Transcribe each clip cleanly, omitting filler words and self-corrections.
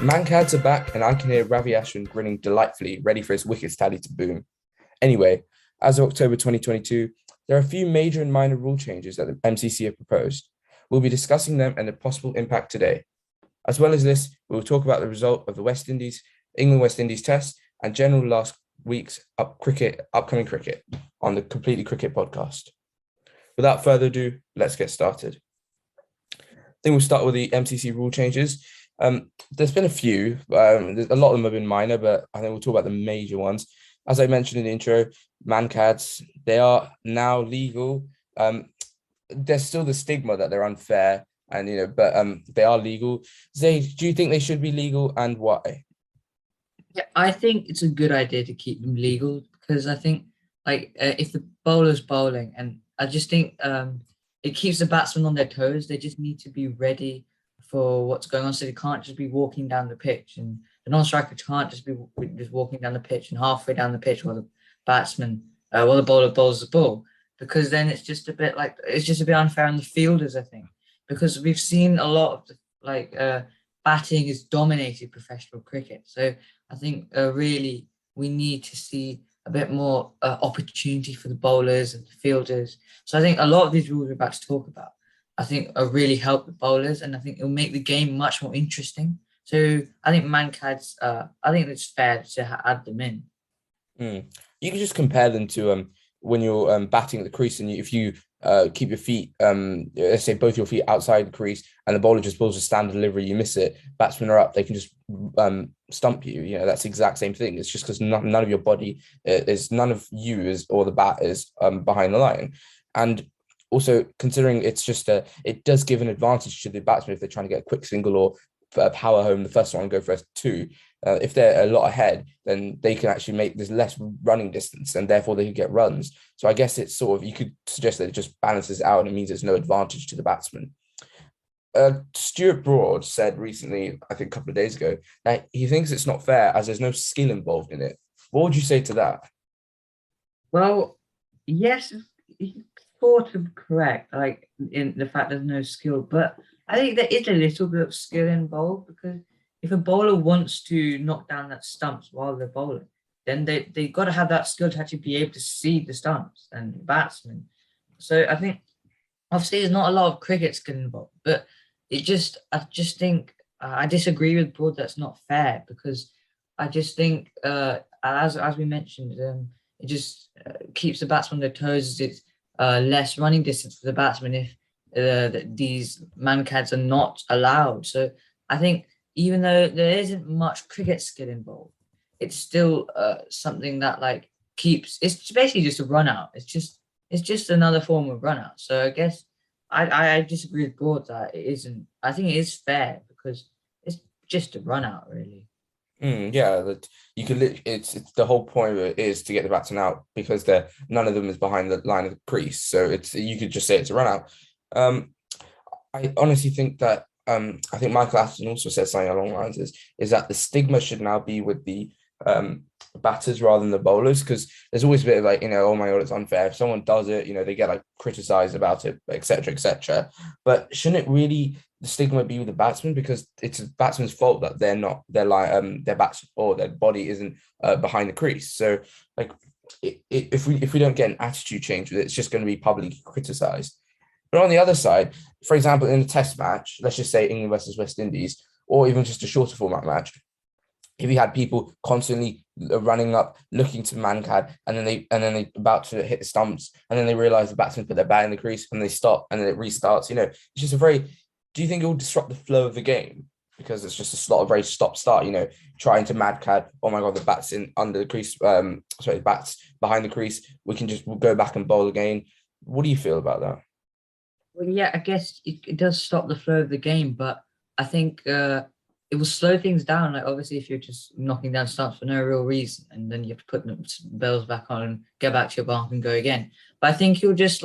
Mankads are back, and I can hear Ravi Ashwin grinning delightfully, ready for his wickets tally to boom. Anyway, as of October 2022, there are a few major and minor rule changes that the MCC have proposed. We'll be discussing them and the possible impact today. As well as this, we will talk about the result of the England-West Indies test and general last week's upcoming cricket on the Completely Cricket podcast. Without further ado, let's get started. I think we'll start with the MCC rule changes. There's been a few. A lot of them have been minor, but I think we'll talk about the major ones. As I mentioned in the intro, Mankads, they are now legal. There's still the stigma that they're unfair, but they are legal. Zay, do you think they should be legal, and why? Yeah, I think it's a good idea to keep them legal because I think if the bowler's bowling, and I just think it keeps the batsmen on their toes. They just need to be ready for what's going on, so they can't just be walking down the pitch, and the non-striker can't just be just walking down the pitch and halfway down the pitch while the bowler bowls the ball, because then it's just a bit unfair on the fielders, I think, because we've seen a lot of batting has dominated professional cricket. So I think really we need to see a bit more opportunity for the bowlers and the fielders. So I think a lot of these rules we're about to talk about, I think really help the bowlers, and I think it'll make the game much more interesting. So I think Mankads, I think it's fair to add them in. You can just compare them to when you're batting at the crease, and if you keep your feet, let's say both your feet outside the crease, and the bowler just pulls a standard delivery, you miss it, batsmen are up, they can just stump you. You know, that's the exact same thing. It's just because none of your body none of you or the bat is behind the line. And also, considering it does give an advantage to the batsman if they're trying to get a quick single or a power home, the first one, go for two. If they're a lot ahead, then they can actually make there's less running distance, and therefore they can get runs. So I guess it's sort of, you could suggest that it just balances out, and it means there's no advantage to the batsman. Stuart Broad said recently, I think a couple of days ago, that he thinks it's not fair as there's no skill involved in it. What would you say to that? Well, yes, sort of correct, like in the fact there's no skill, but I think there is a little bit of skill involved, because if a bowler wants to knock down that stumps while they're bowling, then they got to have that skill to actually be able to see the stumps and batsmen. So I think obviously there's not a lot of cricket skill involved, but I just think I disagree with Broad. That's not fair, because I just think as we mentioned, it just keeps the batsman on their toes. It's less running distance for the batsman if these Mankads are not allowed. So I think even though there isn't much cricket skill involved, it's still something that it's basically just a run out. It's just another form of run out. So I guess I disagree with Broad that it isn't. I think it is fair because it's just a run out, really. Yeah, that you could. It's the whole point of it is to get the batsman out, because none of them is behind the line of the crease. So you could just say it's a run out. I honestly think that I think Michael Atherton also said something along the lines is that the stigma should now be with the batters rather than the bowlers, because there's always a bit of oh my God, it's unfair. If someone does it, they get criticized about it, etc., etc. But shouldn't it really, the stigma be with the batsman, because it's a batsman's fault that their bats or their body isn't behind the crease. So if we don't get an attitude change with it, it's just going to be publicly criticized. But on the other side, for example, in a test match, let's just say England versus West Indies, or even just a shorter format match, if you had people constantly running up, looking to Mankad, and then they about to hit the stumps, and then they realize the batsman put their bat in the crease, and they stop, and then it restarts. It's just do you think it will disrupt the flow of the game? Because it's just a very stop-start, trying to Mankad, oh my God, the bat's in under the crease, the bat's behind the crease, we'll go back and bowl again. What do you feel about that? Well, yeah, I guess it does stop the flow of the game, but I think it will slow things down. Like, obviously, if you're just knocking down stumps for no real reason, and then you have to put the bells back on and get back to your mark and go again. But I think you'll just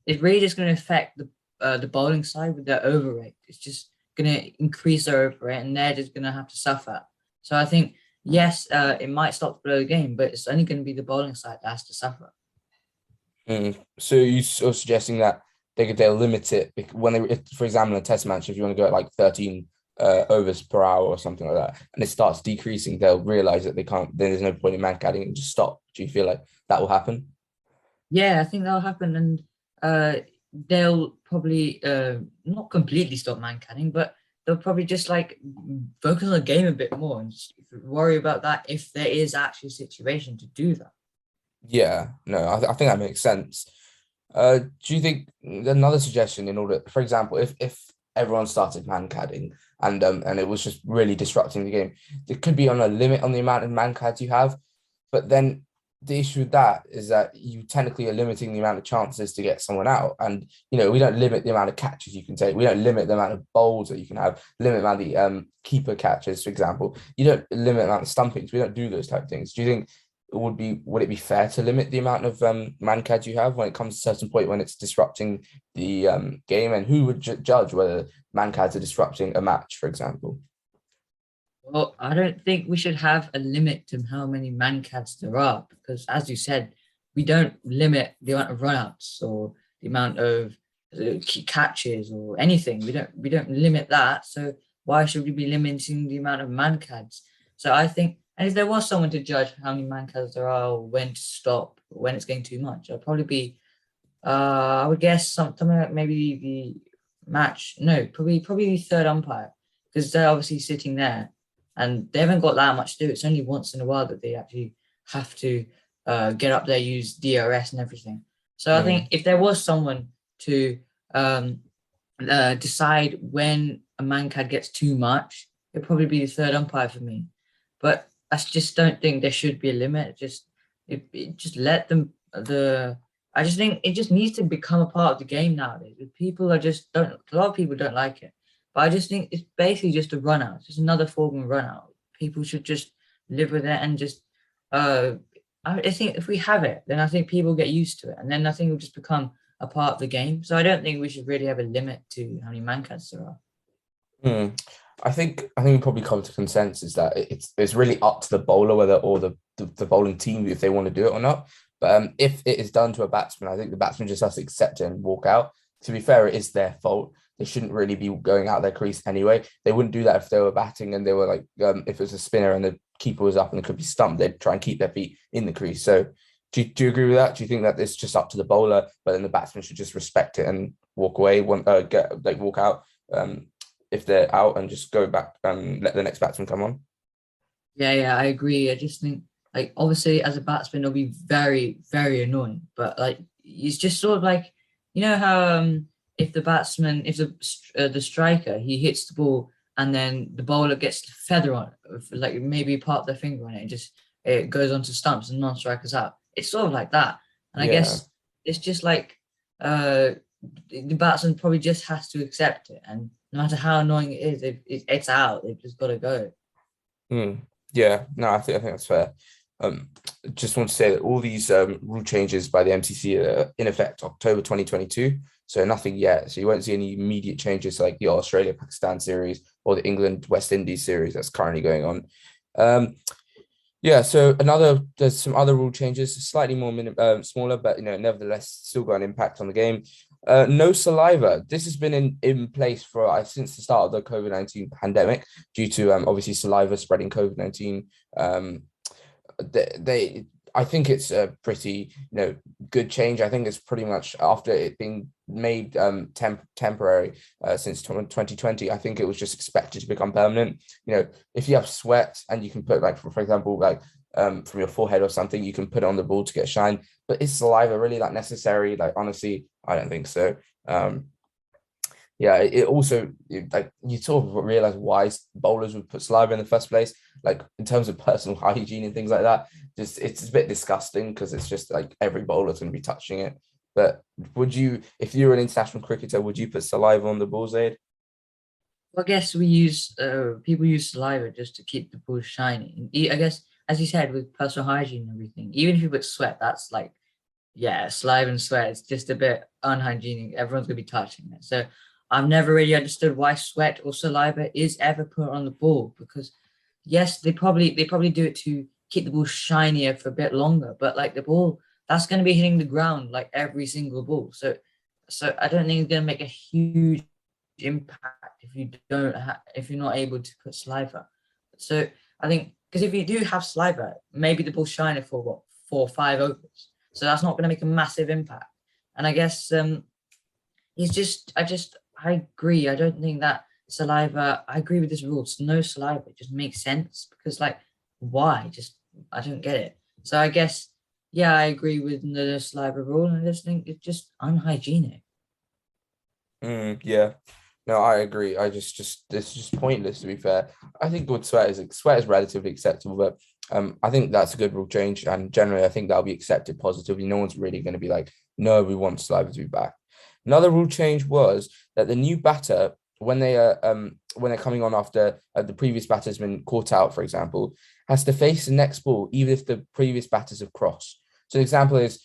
it's really just going to affect the bowling side with their over rate. It's just going to increase their over rate, and they're just going to have to suffer. So I think, yes, it might stop the flow of the game, but it's only going to be the bowling side that has to suffer. So you're sort of suggesting that they'll limit it when for example, in a test match, if you want to go at 13 overs per hour or something like that, and it starts decreasing, they'll realize that they can't. Then there's no point in mancadding and just stop. Do you feel like that will happen? Yeah, I think that'll happen, and they'll probably not completely stop man canning, but they'll probably just like focus on the game a bit more and just worry about that if there is actually a situation to do that. Yeah, no, I think that makes sense. Do you think another suggestion in order, for example, if everyone started mancadding and it was just really disrupting the game, there could be on a limit on the amount of mancads you have, but then the issue with that is that you technically are limiting the amount of chances to get someone out. And we don't limit the amount of catches you can take. We don't limit the amount of bowls that you can have, limit the amount of the keeper catches, for example. You don't limit the amount of stumpings. We don't do those type of things. Do you think would it be fair to limit the amount of mancads you have when it comes to a certain point when it's disrupting the game? And who would judge whether mancads are disrupting a match, for example? Well, I don't think we should have a limit to how many man cats there are because, as you said, we don't limit the amount of runouts or the amount of catches or anything. We don't limit that. So why should we be limiting the amount of man cats? So I think, and if there was someone to judge how many man cats there are, or when to stop, when it's getting too much, I'd probably be. I would guess something like maybe the match. No, probably the third umpire because they're obviously sitting there and they haven't got that much to do. It's only once in a while that they actually have to get up there, use DRS and everything. So I think Mm, if there was someone to um, decide when a man card gets too much, it'd probably be the third umpire for me. But I just don't think there should be a limit. Just let them the. I just think it just needs to become a part of the game nowadays. People are just don't. A lot of people don't like it, but I just think it's basically just a run out. It's just another form of run out. People should just live with it and just. Uh, I think if we have it, then I think people get used to it, and then I think it'll just become a part of the game. So I don't think we should really have a limit to how many mancads there are. mm. I think we probably come to consensus that it's really up to the bowler whether or the bowling team if they want to do it or not. But if it is done to a batsman, I think the batsman just has to accept it and walk out. To be fair, it is their fault. They shouldn't really be going out their crease anyway. They wouldn't do that if they were batting and they were like if it was a spinner and the keeper was up and it could be stumped, they'd try and keep their feet in the crease. So do you agree with that? Do you think that it's just up to the bowler, but then the batsman should just respect it and walk away, walk out if they're out and just go back and let the next batsman come on? Yeah, I agree. I just think like obviously as a batsman it'll be very, very annoying. But like it's just sort of like how if the striker he hits the ball and then the bowler gets the feather on it, like maybe part of their finger on it, and just it goes onto stumps and non-strikers out. It's sort of like that. And I Yeah. guess it's just like uh the batsman probably just has to accept it. And no matter how annoying it is, it's out. They've just got to go. Mm. Yeah, no, I think that's fair. Um, just want to say that all these rule changes by the MCC are in effect October 2022, so nothing yet. So you won't see any immediate changes like the Australia Pakistan series or the England West Indies series that's currently going on. Um, yeah, so there's some other rule changes, slightly more smaller, but nevertheless, still got an impact on the game. No saliva. This has been in place for since the start of the COVID-19 pandemic, due to obviously saliva spreading COVID-19. Um, they I think it's a pretty good change. I think it's pretty much after it being made temporary since 2020. I think it was just expected to become permanent. If you have sweat and you can put like for example like from your forehead or something, you can put it on the ball to get shine. But is saliva really that necessary? Like honestly, I don't think so. Yeah, it also like you sort of realize why bowlers would put saliva in the first place, like in terms of personal hygiene and things like that. Just it's a bit disgusting because it's just like every bowler's going to be touching it. But would you, if you were an international cricketer, would you put saliva on the ball's aid? Well, I guess we use people use saliva just to keep the pool shiny. And I guess as you said with personal hygiene and everything, even if you put sweat, that's like yeah, saliva and sweat. It's just a bit unhygienic. Everyone's gonna be touching it. So I've never really understood why sweat or saliva is ever put on the ball because yes, they probably do it to keep the ball shinier for a bit longer, but like the ball that's gonna be hitting the ground like every single ball. So I don't think it's gonna make a huge impact if you don't if you're not able to put Saliva. So I think because if you do have Saliva, maybe the ball's shining for what 4 or 5 overs. So that's not going to make a massive impact. And I guess he's just I agree. I don't think that Saliva. I agree with this rule. It's no Saliva. It just makes sense because like why? Just I don't get it. So I guess yeah, I agree with the Saliva rule, and I just think it's just unhygienic. Yeah. No, I agree. I just it's just pointless to be fair. I think with sweat is relatively acceptable, but I think that's a good rule change, and generally I think that'll be accepted positively. No one's really going to be like, no, we want Saliva to be back. Another rule change was that the new batter, when they're coming on after the previous batter's been caught out, for example, has to face the next ball even if the previous batters have crossed. So the example is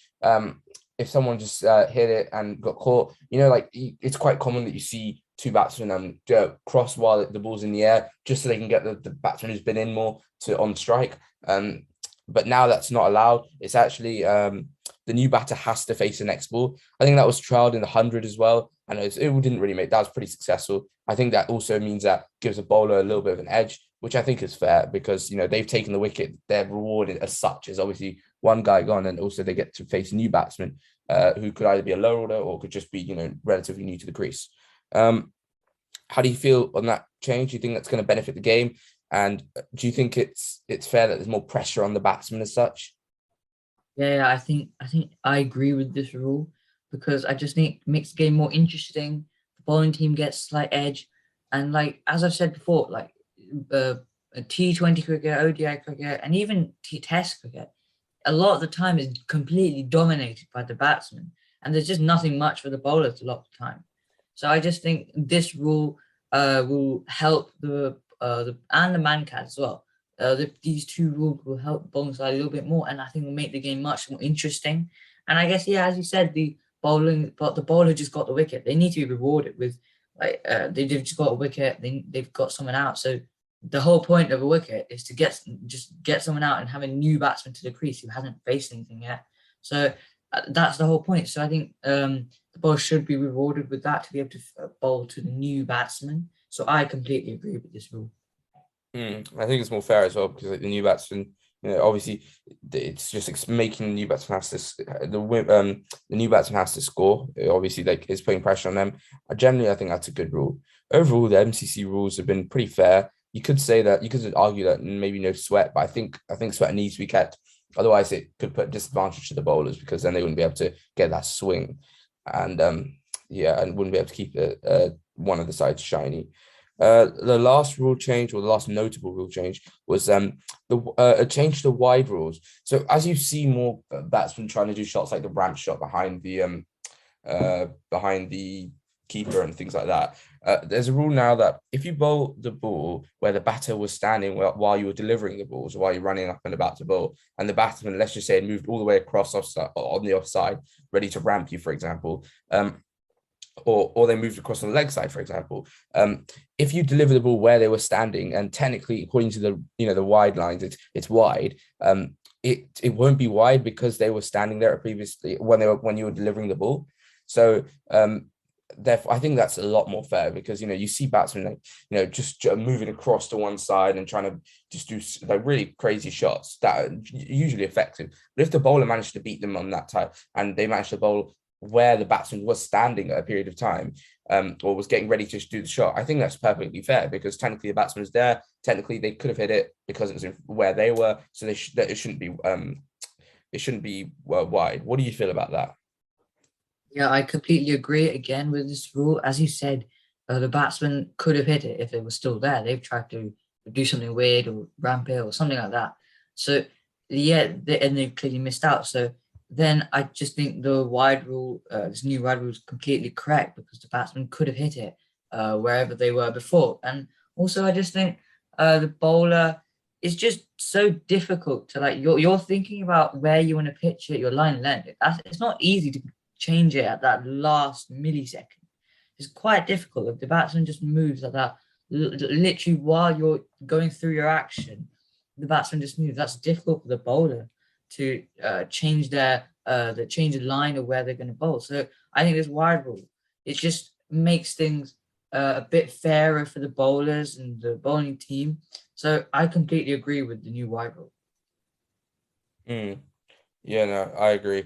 if someone just hit it and got caught, like it's quite common that you see two batsmen cross while the ball's in the air, just so they can get the batsman who's been in more to on strike. But now that's not allowed. It's actually the new batter has to face the next ball. I think that was trialed in the 100 as well. And it didn't really make that was pretty successful. I think that also means that gives a bowler a little bit of an edge, which I think is fair because they've taken the wicket. They're rewarded as such as obviously one guy gone, and also they get to face a new batsman who could either be a low order or could just be relatively new to the crease. How do you feel on that change? Do you think that's going to benefit the game? And do you think it's fair that there's more pressure on the batsman as such? Yeah, I think I agree with this rule because I just think it makes the game more interesting. The bowling team gets slight edge, and like as I've said before, like uh, a T20 cricket, ODI cricket, and even Test cricket, a lot of the time is completely dominated by the batsman, and there's just nothing much for the bowlers a lot of the time. So I just think this rule will help the and the Mankad as well. These two rules will help bowling side a little bit more, and I think will make the game much more interesting. And I guess yeah, as you said, the bowler just got the wicket. They need to be rewarded with like they've just got a wicket. They've got someone out. So the whole point of a wicket is to get someone out and have a new batsman to the crease who hasn't faced anything yet. So that's the whole point. So I think the bowler should be rewarded with that to be able to bowl to the new batsman. So I completely agree with this rule. I think it's more fair as well because like, the new batsman, obviously it's just making the new batsman has to the new batsman has to score. Obviously, like it's putting pressure on them. Generally, I think that's a good rule. Overall, the MCC rules have been pretty fair. You could say that you could argue that maybe no sweat, but I think sweat needs to be kept. Otherwise, it could put disadvantage to the bowlers because then they wouldn't be able to get that swing, and yeah, and wouldn't be able to keep one of the sides shiny. The last rule change, or the last notable rule change, was a change to wide rules. So as you see more batsmen trying to do shots like the ramp shot behind the keeper and things like that, there's a rule now that if you bowl the ball where the batter was standing while you were delivering the balls, while you're running up and about to bowl, and the batsman, let's just say, had moved all the way across offside, on the offside, ready to ramp you, for example, or they moved across on the leg side, for example. If you deliver the ball where they were standing, and technically, according to the wide lines, it's wide. It won't be wide because they were standing there previously when you were delivering the ball. So therefore, I think that's a lot more fair because you see batsmen like just moving across to one side and trying to just do like really crazy shots that are usually effective. But if the bowler managed to beat them on that type and they managed to bowl where the batsman was standing at a period of time, or was getting ready to do the shot, I think that's perfectly fair because technically the batsman was there. Technically, they could have hit it because it was where they were, so it shouldn't be wide. What do you feel about that? Yeah, I completely agree again with this rule. As you said, the batsman could have hit it if it was still there. They've tried to do something weird or ramp it or something like that. So yeah, and they clearly missed out. So then I just think this new wide rule is completely correct because the batsman could have hit it wherever they were before. And also, I just think the bowler is just so difficult to like. You're thinking about where you want to pitch it, your line length. It's not easy to change it at that last millisecond. It's quite difficult if the batsman just moves at that literally while you're going through your action. The batsman just moves. That's difficult for the bowler to change the line of where they're going to bowl. So I think this wide rule it just makes things a bit fairer for the bowlers and the bowling team. So I completely agree with the new wide rule. Mm. Yeah, no, I agree.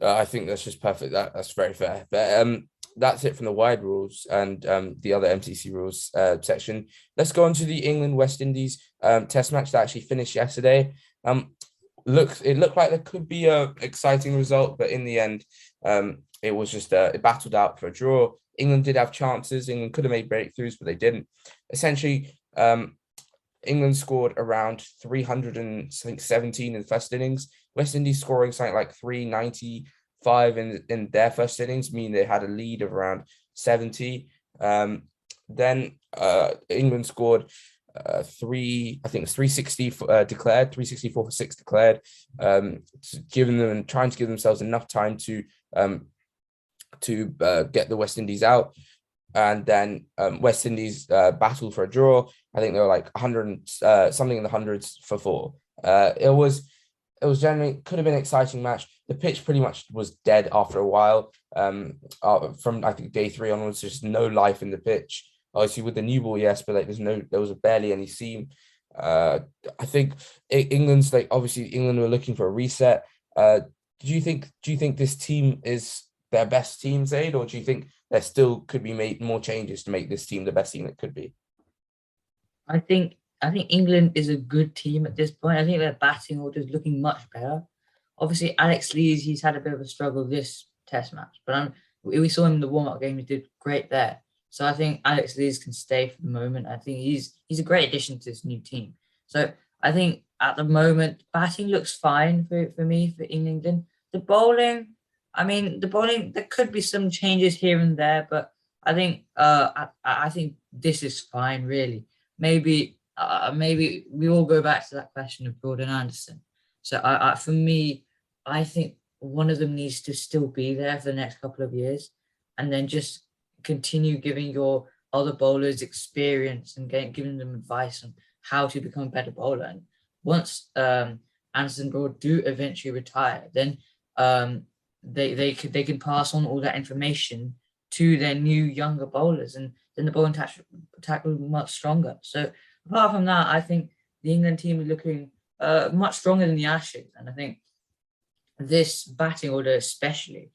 I think that's just perfect. That's very fair. But that's it from the wide rules and the other MCC rules section. Let's go on to the England West Indies Test match that actually finished yesterday. It looked like there could be a exciting result, but in the end, it was just it battled out for a draw. England did have chances. England could have made breakthroughs, but they didn't. Essentially, England scored around 317 in the first innings. West Indies scoring something like 395 in their first innings, meaning they had a lead of around 70. Then England scored I think it was 360 declared, 364 for six declared, giving them and trying to give themselves enough time to get the West Indies out. And then West Indies battled for a draw. I think they were like 100 something in the hundreds for four. It was generally could have been an exciting match. The pitch pretty much was dead after a while. From I think day three onwards, just no life in the pitch. Obviously with the new ball, yes, but like there was barely any seam. I think England's like obviously England were looking for a reset. Do you think this team is their best team, Zaid, or do you think there still could be made more changes to make this team the best team it could be? I think England is a good team at this point. I think their batting order is looking much better. Obviously, Alex Lees, he's had a bit of a struggle this Test match, but we saw him in the warm-up game. He did great there. So I think Alex Lees can stay for the moment. I think he's a great addition to this new team. So I think at the moment, batting looks fine for me for England. The bowling, I mean, the bowling there could be some changes here and there, but I think this is fine really. Maybe we all go back to that question of Jordan Anderson. So for me, I think one of them needs to still be there for the next couple of years, and then just continue giving your other bowlers experience and giving them advice on how to become a better bowler. And once Anderson Broad do eventually retire, then they can pass on all that information to their new younger bowlers, and then the bowling attack will be much stronger. So apart from that, I think the England team is looking much stronger than the Ashes, and I think this batting order especially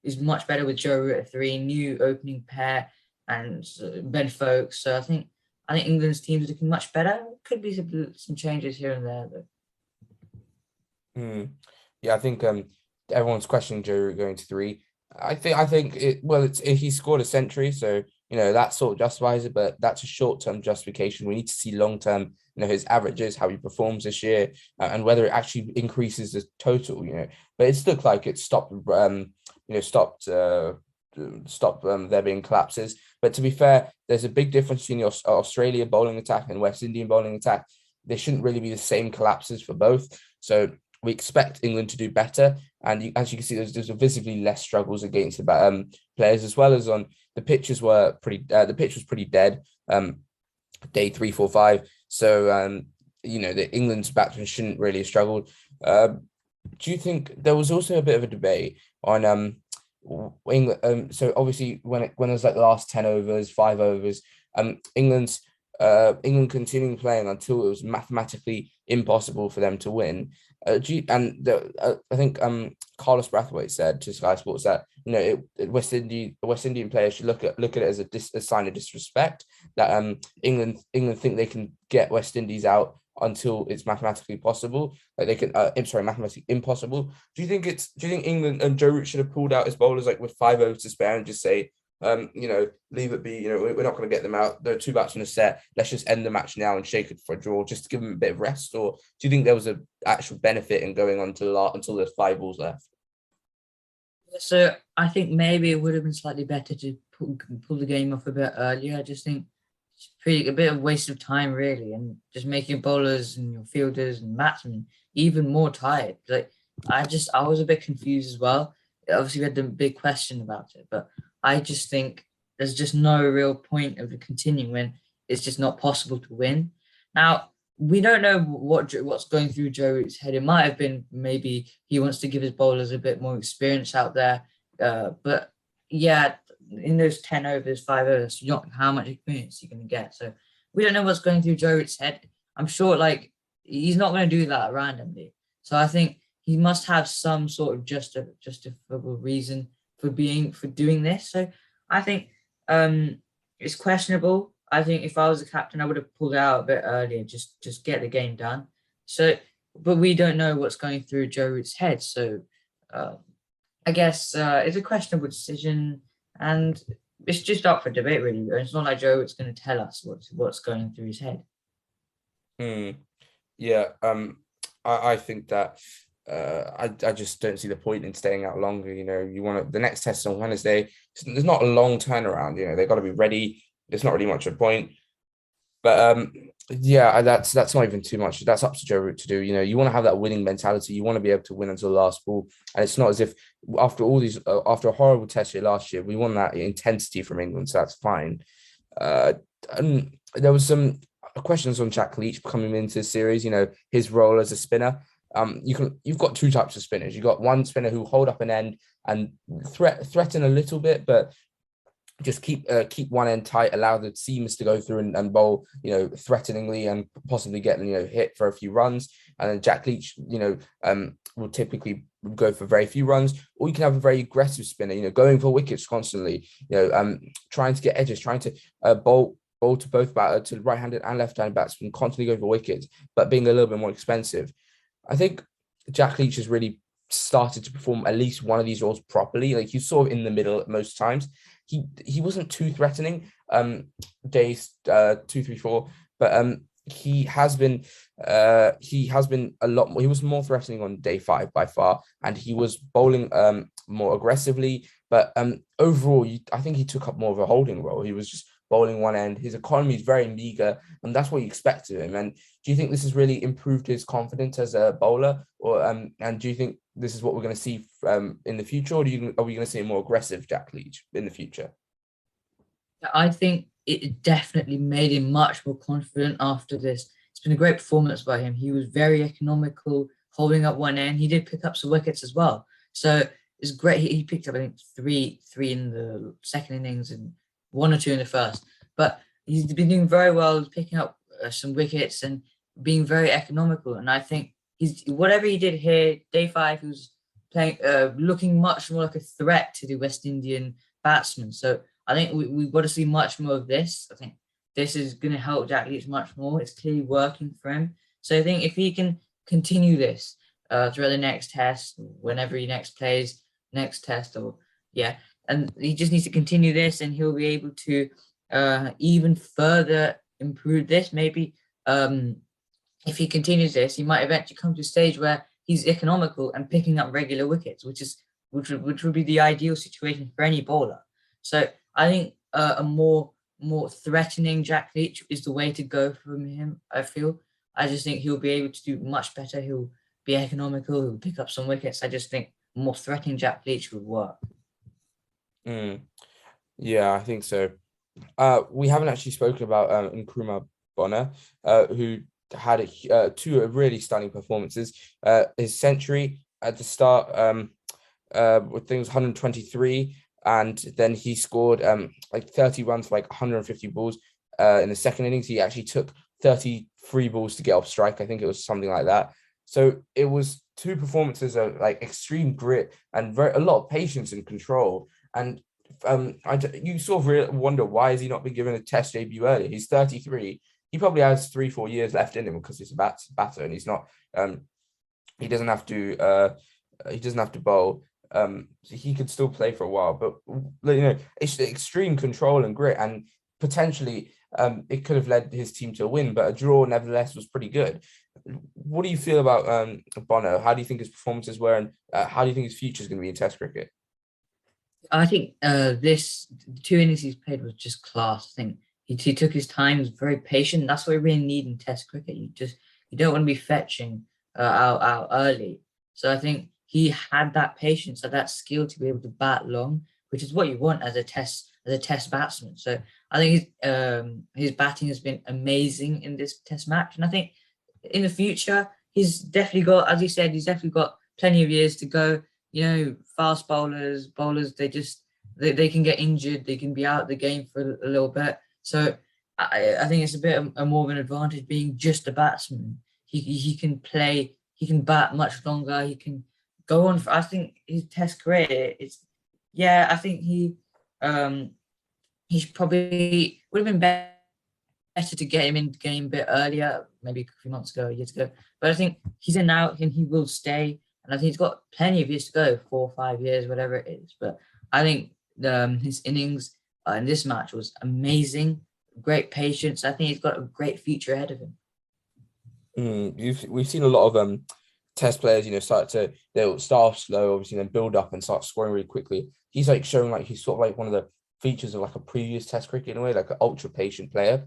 is much better with Joe Root at three, new opening pair, and Ben Foakes. So I think England's team is looking much better. Could be some changes here and there, though. Yeah, I think everyone's questioning Joe Root going to three. I think he scored a century, so that sort of justifies it, but that's a short-term justification. We need to see long-term, his averages, how he performs this year, and whether it actually increases the total, But it's looked like it stopped there being collapses. But to be fair, there's a big difference between the Australia bowling attack and West Indian bowling attack. They shouldn't really be the same collapses for both. So we expect England to do better. And as you can see, there's visibly less struggles against the players, as well as on the pitches were pretty. The pitch was pretty dead. Day 3, 4, 5. So the England's batsmen shouldn't really have struggled. Do you think there was also a bit of a debate on England? So obviously when it was like the last 10 overs, 5 overs, England continuing playing until it was mathematically impossible for them to win. I think Carlos Brathwaite said to Sky Sports that West Indian players should look at it as a sign of disrespect, that England think they can get West Indies out until it's mathematically possible. Like they can, mathematically impossible. Do you think England and Joe Root should have pulled out his bowlers like with 5 overs to spare and just say, leave it be. We're not going to get them out. There are 2 bats on the set. Let's just end the match now and shake it for a draw, just to give them a bit of rest. Or do you think there was an actual benefit in going on until there's 5 balls left? So I think maybe it would have been slightly better to pull the game off a bit earlier. I just think it's a bit of waste of time, really, and just making bowlers and your fielders and batsmen even more tired. Like I was a bit confused as well. Obviously, we had the big question about it, but I just think there's just no real point of continuing when it's just not possible to win. Now, we don't know what's going through Joe Root's head. It might have been maybe he wants to give his bowlers a bit more experience out there. But yeah, in those 10 overs, 5 overs, you don't know how much experience you're going to get. So we don't know what's going through Joe Root's head. I'm sure like he's not going to do that randomly. So I think he must have some sort of justifiable reason for doing this. So I think it's questionable. I think if I was the captain, I would have pulled out a bit earlier, just get the game done. So, but we don't know what's going through Joe Root's head. So I guess it's a questionable decision, and it's just up for debate, really. It's not like Joe Root's going to tell us what's going through his head. Yeah, I think that I just don't see the point in staying out longer. You want the next test on Wednesday. There's not a long turnaround. They've got to be ready. There's not really much of a point. But yeah, that's not even too much. That's up to Joe Root to do. You want to have that winning mentality. You want to be able to win until the last ball. And it's not as if after all these, after a horrible test year last year, we won that intensity from England. So that's fine. And there was some questions on Jack Leach coming into the series. His role as a spinner. You've got two types of spinners. You've got one spinner who hold up an end and threaten a little bit, but just keep one end tight, allow the seamers to go through and bowl, threateningly and possibly get, hit for a few runs. And then Jack Leach, will typically go for very few runs, or you can have a very aggressive spinner, going for wickets constantly, trying to get edges, trying to bowl to both to right-handed and left-handed batsmen, constantly go for wickets, but being a little bit more expensive. I think Jack Leach has really started to perform at least one of these roles properly. Like, he's sort of in the middle at most times. He wasn't too threatening days 2, 3, 4, but he has been a lot more. He was more threatening on day 5 by far, and he was bowling more aggressively. But overall, I think he took up more of a holding role. He was just bowling one end. His economy is very meager, and that's what you expect of him. And do you think this has really improved his confidence as a bowler, or and do you think this is what we're going to see in the future, or are we going to see a more aggressive Jack Leach in the future? I think it definitely made him much more confident after this. It's been a great performance by him. He was very economical, holding up one end. He did pick up some wickets as well. So it's great. He picked up, I think, three in the second innings and 1 or 2 in the first. But he's been doing very well, picking up some wickets and being very economical. And I think whatever he did here, day 5, he was playing, looking much more like a threat to the West Indian batsmen. So I think we've got to see much more of this. I think this is going to help Jack Leach much more. It's clearly working for him. So I think if he can continue this throughout the next test, whenever he next plays, next test, and he just needs to continue this, and he'll be able to even further improve this. Maybe if he continues this, he might eventually come to a stage where he's economical and picking up regular wickets, which would be the ideal situation for any bowler. So I think a more threatening Jack Leach is the way to go from him. I just think he'll be able to do much better. He'll be economical. He'll pick up some wickets. I just think more threatening Jack Leach would work. Yeah, I think so. We haven't actually spoken about Nkrumah Bonner, who had 2 really stunning performances. His century at the start, with things 123, and then he scored like 30 runs for like 150 balls. In the second innings, he actually took 33 balls to get off strike. I think it was something like that. So it was 2 performances of like extreme grit and a lot of patience and control. And you sort of really wonder, why has he not been given a test debut earlier? He's 33. He probably has 3-4 years left in him because he's a batter, and he's not. He doesn't have to bowl. So he could still play for a while. But it's the extreme control and grit, and potentially it could have led his team to a win. But a draw, nevertheless, was pretty good. What do you feel about Bono? How do you think his performances were, and how do you think his future is going to be in Test cricket? I think the 2 innings he's played was just class. I think he took his time, was very patient. That's what we really need in Test cricket. You don't want to be fetching out early. So I think he had that patience, that skill to be able to bat long, which is what you want as a test batsman. So I think his batting has been amazing in this Test match, and I think in the future he's definitely got, as you said, he's definitely got plenty of years to go. Fast bowlers, they just they can get injured, they can be out of the game for a little bit. So I think it's a bit of a more of an advantage being just a batsman. He can play, he can bat much longer, he can go on for, I think his test career is, yeah, I think um he's probably would have been better to get him in the game a bit earlier, maybe a few months ago, years ago. But I think he's in now and he will stay. And I think he's got plenty of years to go, 4 or 5 years, whatever it is. But I think his innings in this match was amazing, great patience. I think he's got a great future ahead of him. We've seen a lot of test players, they'll start off slow, obviously, then build up and start scoring really quickly. He's like showing like he's sort of like one of the features of like a previous test cricket in a way, like an ultra patient player.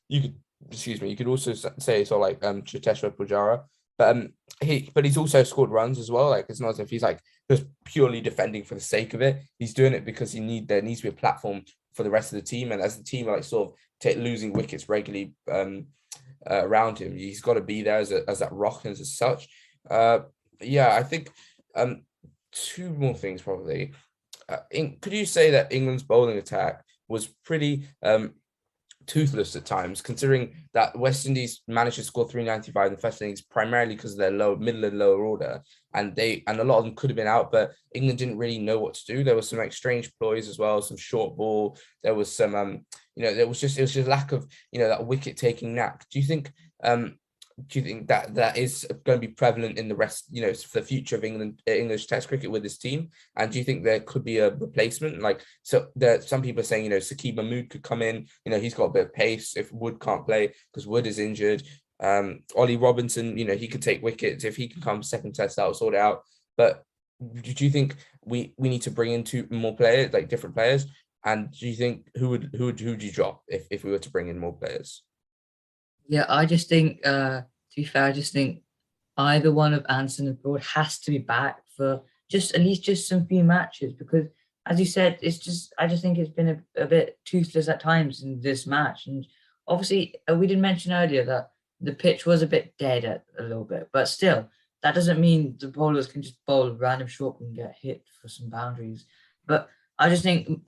You could, excuse me, you could also say sort of like Cheteshwar Pujara, but he's also scored runs as well. Like it's not as if he's like just purely defending for the sake of it. He's doing it because there needs to be a platform for the rest of the team, and as the team are like sort of losing wickets regularly around him, he's got to be there as that rock and as such. Yeah, I think two more things probably. Could you say that England's bowling attack was pretty toothless at times, considering that West Indies managed to score 395 in the first innings primarily because of their middle and lower order, and a lot of them could have been out, but England didn't really know what to do. There was some like strange ploys as well, some short ball. There was some it was just lack of that wicket taking knack. Do you think that is going to be prevalent in the rest, for the future of English Test cricket with this team? And do you think there could be a replacement? Like, so there, some people are saying, Saqib Mahmood could come in. He's got a bit of pace if Wood can't play because Wood is injured. Ollie Robinson, he could take wickets if he can come second test. That'll sort it out. But do you think we need to bring in two more players, like different players? And do you think who would you drop if we were to bring in more players? Yeah, I just think, to be fair, I just think either one of Anderson and Broad has to be back for just at least just some few matches because, as you said, I just think it's been a bit toothless at times in this match. And obviously, we did mention earlier that the pitch was a bit dead a little bit, but still, that doesn't mean the bowlers can just bowl a random short and get hit for some boundaries. But I just think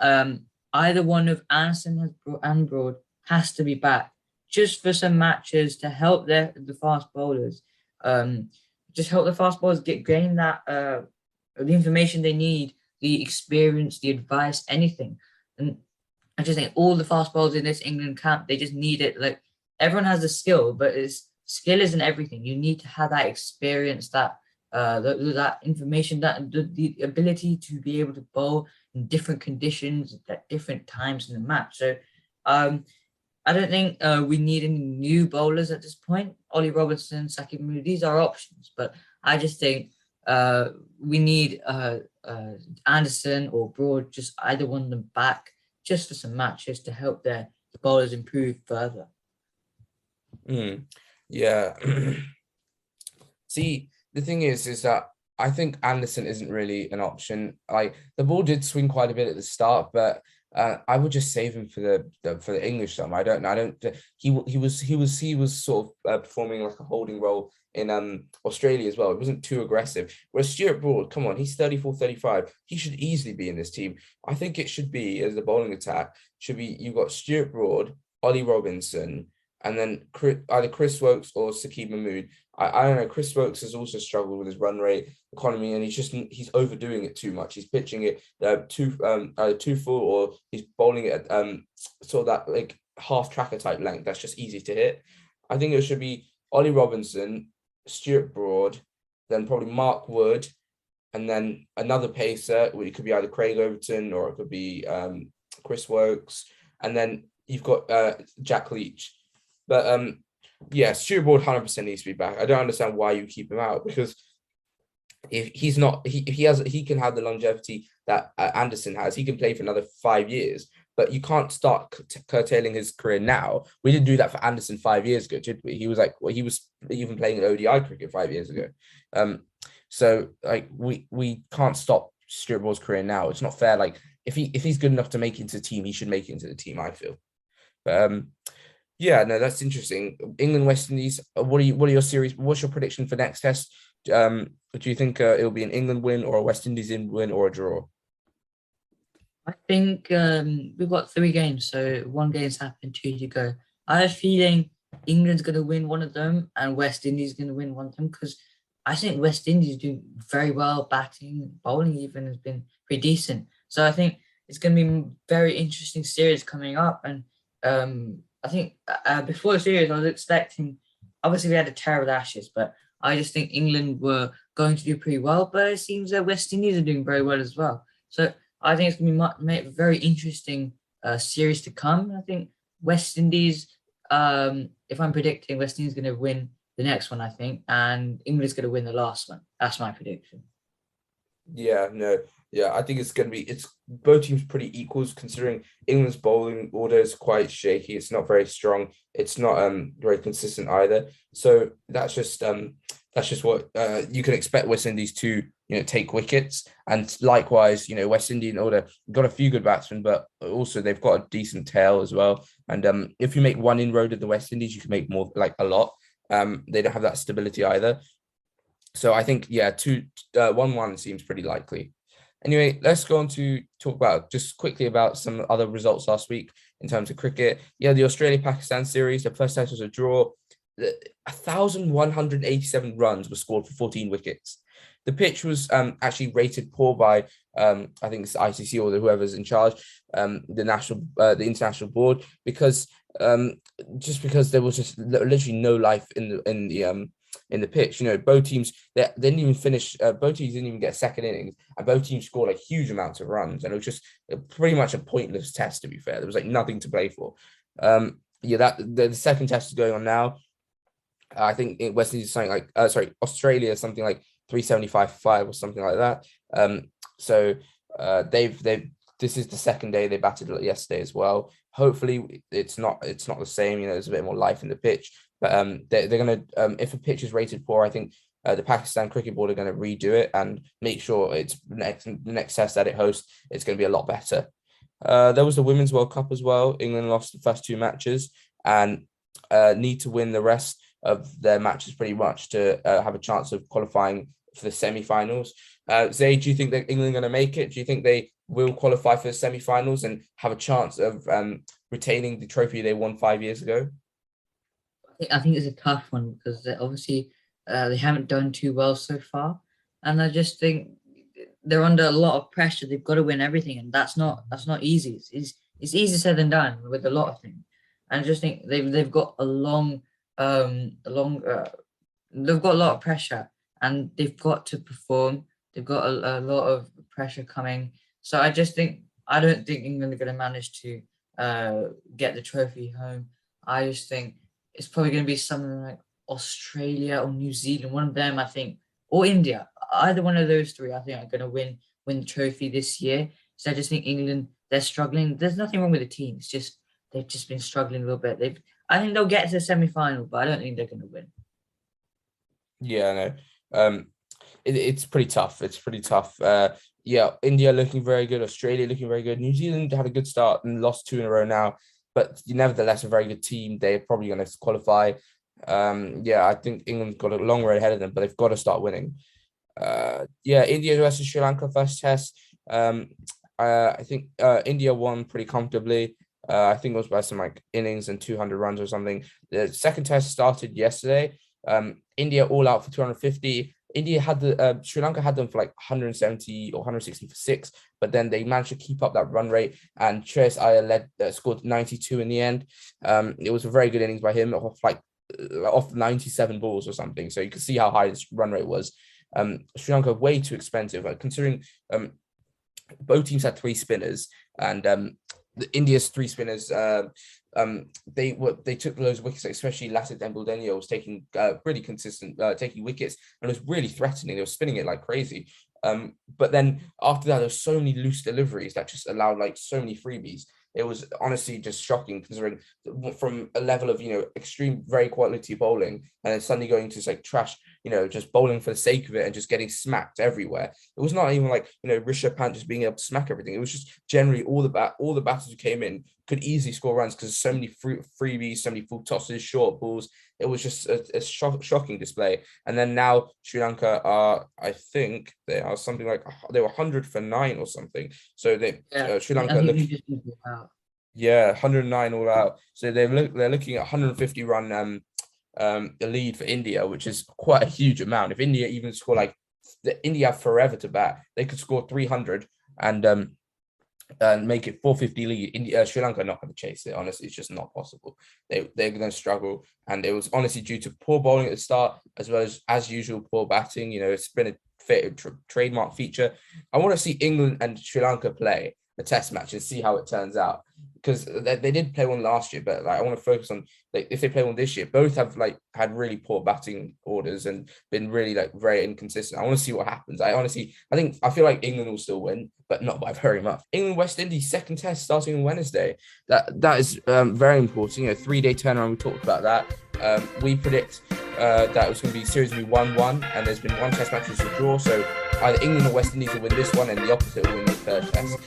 either one of Anderson and Broad has to be back just for some matches to help the fast bowlers. Just help the fast bowlers gain that the information they need, the experience, the advice, anything. And I just think all the fast bowlers in this England camp, they just need it. Like everyone has the skill, but skill isn't everything. You need to have that experience, that that information, that the ability to be able to bowl in different conditions at different times in the match. So I don't think we need any new bowlers at this point. Ollie Robinson, Saqib Mahmood, these are options, but I just think we need Anderson or Broad, just either one of them back just for some matches to help the bowlers improve further. Yeah. See, the thing is that I think Anderson isn't really an option. Like the ball did swing quite a bit at the start, but I would just save him for the English summer. I don't. He was sort of performing like a holding role in Australia as well. It wasn't too aggressive. Whereas Stuart Broad, come on, he's 34, 35. He should easily be in this team. I think it should be as the bowling attack should be. You've got Stuart Broad, Ollie Robinson, and then either Chris Wokes or Saqib Mahmood. I don't know. Chris Wokes has also struggled with his run rate economy, and he's overdoing it too much. He's pitching it too full, or he's bowling it at sort of that like half tracker type length. That's just easy to hit. I think it should be Ollie Robinson, Stuart Broad, then probably Mark Wood, and then another pacer. It could be either Craig Overton or it could be Chris Wokes, and then you've got Jack Leach. But yeah, Stuart Broad 100% needs to be back. I don't understand why you keep him out because if he's not, he can have the longevity that Anderson has. He can play for another 5 years, but you can't start curtailing his career now. We didn't do that for Anderson 5 years ago, did we? He was even playing in ODI cricket 5 years ago. So like we can't stop Stuart Broad's career now. It's not fair. Like if he's good enough to make it into the team, he should make it into the team. I feel, but yeah, no, that's interesting. England, West Indies. What are your series? What's your prediction for next test? Do you think it'll be an England win or a West Indies win or a draw? I think we've got 3 games, so one game's happened, 2 to go. I have a feeling England's going to win one of them, and West Indies going to win one of them because I think West Indies doing very well, batting, bowling even has been pretty decent. So I think it's going to be a very interesting series coming up, and I think before the series I was expecting. Obviously, we had a terrible Ashes, but I just think England were going to do pretty well. But it seems that West Indies are doing very well as well. So I think it's going to be a very interesting series to come. I think West Indies, if I'm predicting, West Indies is going to win the next one, I think, and England's going to win the last one. That's my prediction. Yeah, no, yeah, I think it's going to be it's both teams pretty equals considering England's bowling order is quite shaky. It's not very strong. It's not very consistent either. So that's just what you can expect West Indies to take wickets, and likewise West Indian order got a few good batsmen, but also they've got a decent tail as well. And if you make one inroad at the West Indies, you can make more, like a lot. They don't have that stability either. So I think, yeah, 1-1 seems pretty likely. Anyway, let's go on to talk about just quickly about some other results last week in terms of cricket. Yeah, the Australia-Pakistan series, the first test was a draw. 1,187 runs were scored for 14 wickets. The pitch was actually rated poor by I think it's ICC or whoever's in charge, the international board, because just because there was just literally no life in the pitch. Both teams they didn't even finish. Both teams didn't even get a second innings, and both teams scored like huge amounts of runs, and it was just pretty much a pointless test. To be fair, there was like nothing to play for. Yeah, that the second test is going on now. I think West Indies is something like Australia is something like 375 or something like that. So they've this is the second day they batted yesterday as well. Hopefully it's not the same. There's a bit more life in the pitch, but they're gonna if a pitch is rated poor, I think the Pakistan Cricket Board are going to redo it and make sure it's the next test that it hosts. It's going to be a lot better. There was the Women's World Cup as well. England lost the first 2 matches and need to win the rest of their matches pretty much to have a chance of qualifying for the semi-finals. Zay, do you think that England are going to make it? Do you think they will qualify for the semi-finals and have a chance of retaining the trophy they won 5 years ago? I think it's a tough one because obviously they haven't done too well so far, and I just think they're under a lot of pressure. They've got to win everything, and that's not easy. It's easier said than done with a lot of things. And I just think they've got they've got a lot of pressure, and they've got to perform. They've got a lot of pressure coming. So I don't think England are going to manage to get the trophy home. I just think it's probably going to be something like Australia or New Zealand, one of them, I think, or India. Either one of those three, I think, are going to win the trophy this year. So I just think England, they're struggling. There's nothing wrong with the team. It's just they've just been struggling a little bit. I think they'll get to the semi-final, but I don't think they're going to win. Yeah, no. It's pretty tough. It's pretty tough. Yeah, India looking very good, Australia looking very good. New Zealand had a good start and lost 2 in a row now, but nevertheless a very good team. They're probably going to qualify. Yeah, I think England's got a long road ahead of them, but they've got to start winning. Yeah, India versus Sri Lanka first test. I think India won pretty comfortably. I think it was by some like innings and 200 runs or something. The second test started yesterday. India all out for 250. India had Sri Lanka had them for like 170 or 160 for 6, but then they managed to keep up that run rate. And Shreyas Iyer scored 92 in the end. It was a very good innings by him off 97 balls or something. So you can see how high his run rate was. Sri Lanka way too expensive, considering both teams had 3 spinners, and India's 3 spinners. They took those wickets, especially Lassit Dembélé was taking really consistent taking wickets, and it was really threatening. They were spinning it like crazy. But then after that, there was so many loose deliveries that just allowed like so many freebies. It was honestly just shocking, considering from a level of extreme very quality bowling, and then suddenly going to like trash just bowling for the sake of it and just getting smacked everywhere. It was not even like, Rishabh Pant just being able to smack everything. It was just generally all the batters who came in could easily score runs because so many freebies, so many full tosses, short balls. It was just a shocking display. And then now Sri Lanka are, I think they are something like, they were 100 for 9 or something. So Sri Lanka I think they just did it out. Yeah, 109 all out. So they're looking at 150 run the lead for India, which is quite a huge amount. If India even score India have forever to bat, they could score 300 and make it 450 lead. Sri Lanka are not going to chase it. Honestly, it's just not possible. They're going to struggle, and it was honestly due to poor bowling at the start as well as usual poor batting. It's been a trademark feature. I want to see England and Sri Lanka play a test match and see how it turns out, because they did play one last year, but I want to focus on if they play one this year. Both have had really poor batting orders and been really very inconsistent. I want to see what happens. I feel like England will still win, but not by very much. England West Indies second test starting on Wednesday. That is very important. 3-day turnaround. We talked about that. We predict that it was going to be series will be 1-1, and there's been one test match which is a draw. So either England or West Indies will win this one, and the opposite will win the third test.